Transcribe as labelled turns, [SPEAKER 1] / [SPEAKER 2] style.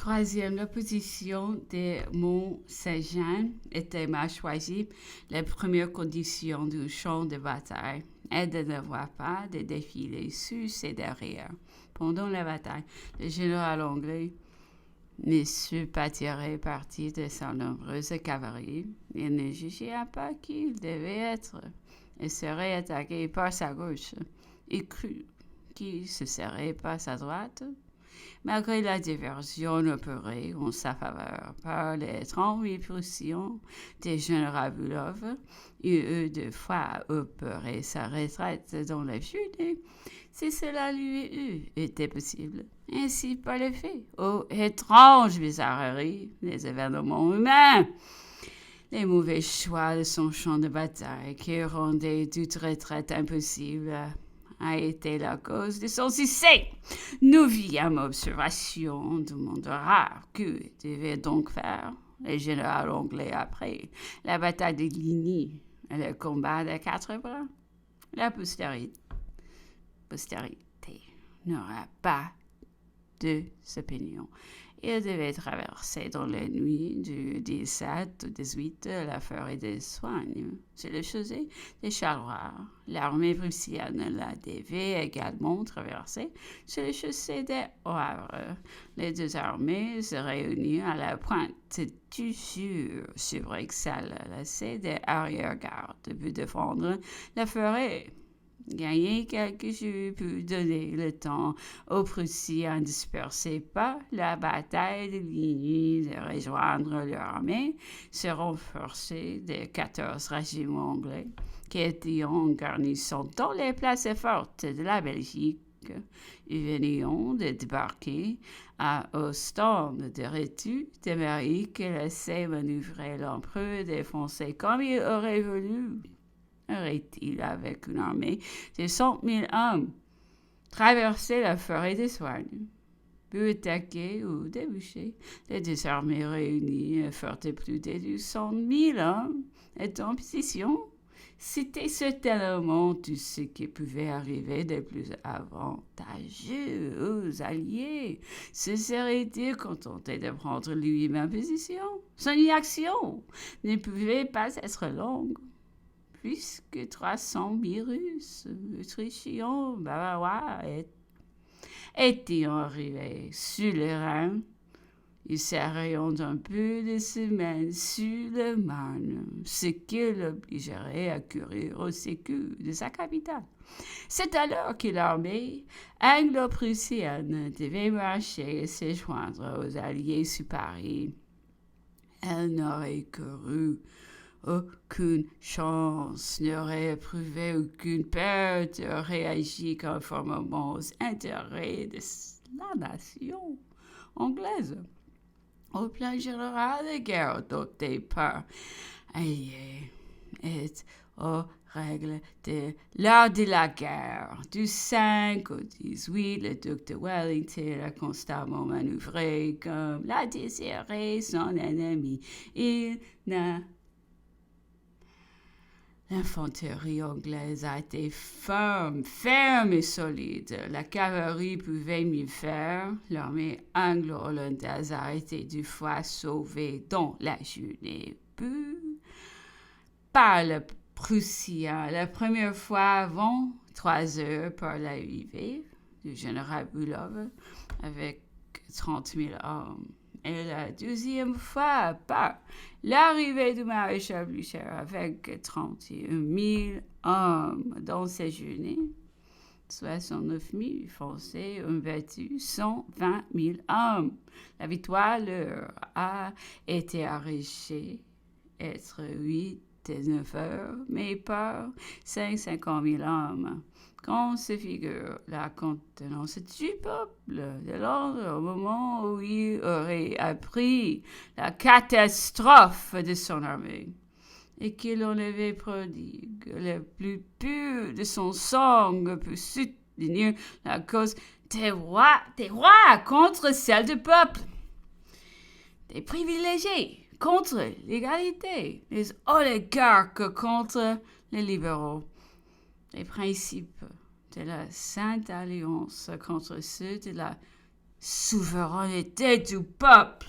[SPEAKER 1] Troisième, l'opposition des Mont-Saint-Jean était mal choisie. La première condition du champ de bataille est de ne voir pas de défilés sus et derrière. Pendant la bataille, le général anglais ne sut pas tirer parti de sa nombreuse cavalerie. Il ne jugeait pas qu'il devait être et serait attaqué par sa gauche. Il crut qu'il se serait par sa droite. Malgré la diversion opérée en sa faveur par les 38 Prussiens des général Bülow, il eut deux fois opéré sa retraite dans la journée, si cela lui eût été possible. Ainsi par les faits, aux étranges bizarreries des événements humains, les mauvais choix de son champ de bataille qui rendaient toute retraite impossible a été la cause de son succès. Neuvième observation du monde rare. Que devait donc faire le général anglais après la bataille de Ligny et le combat des quatre bras? La postérité n'aura pas de opinion. Il devait traverser dans la nuit du 17 au 18 la forêt de Soignes. C'est le chaussée de Charleroi. L'armée prussienne la devait également traverser sur le chaussée de Havre. Les deux armées se réunirent à la pointe du jour sur Bruxelles, laissée des arrière-gardes pour défendre la forêt. Gagner quelques jours pour donner le temps aux Prussiens de disperser par la bataille de Ligny de rejoindre leur armée, se renforcer des 14 régiments anglais qui étaient en garnison dans les places fortes de la Belgique. Ils venaient de débarquer à Ostende de retour d'Amérique et laissaient manœuvrer l'empereur défoncé comme il aurait voulu. Aurait-il, avec une armée de 100 000 hommes, traversé la forêt des Soignes, pu attaquer ou déboucher les deux armées réunies, fortes plus de 200 000 hommes, étaient en position? C'était certainement tout ce qui pouvait arriver de plus avantageux aux Alliés. Se serait-il contenté de prendre lui-même position? Son inaction ne pouvait pas être longue, puisque 300 000 Russes, Autrichiens, Bavarois étaient arrivés sur le Rhin. Ils seraient un peu de semaines sur le Marne, ce qui l'obligerait à courir au secours de sa capitale. C'est alors que l'armée anglo-prussienne devait marcher et se joindre aux Alliés sur Paris. Elle n'aurait couru aucune chance, n'aurait éprouvé aucune perte, aurait agi conformément aux intérêts de la nation anglaise. Au plan général, la guerre adoptée par Alliés est aux règles de l'art de la guerre. Du 5 au 18, le duc de Wellington a constamment manœuvré comme l'a désiré son ennemi. L'infanterie anglaise a été ferme et solide. La cavalerie pouvait mieux faire. L'armée anglo-hollandaise a été deux fois sauvée dans la journée par le Prussien. La première fois avant 3 heures par l'arrivée du général Bülow avec 30 000 hommes. Et la deuxième fois par l'arrivée du maréchal Blücher avec 31 000 hommes dans ces journées. 69 000 Français ont battu 120 000 hommes. La victoire leur a été arrachée être 8 et 9 heures, mais par 50 000 hommes. Quand se figure la contenance du peuple de Londres au moment où il aurait appris la catastrophe de son armée et qu'il en avait prodigue le plus pur de son sang pour soutenir la cause des rois contre celle du peuple, des privilégiés contre l'égalité, les oligarques contre les libéraux, les principes de la Sainte Alliance contre ceux de la Souveraineté du peuple.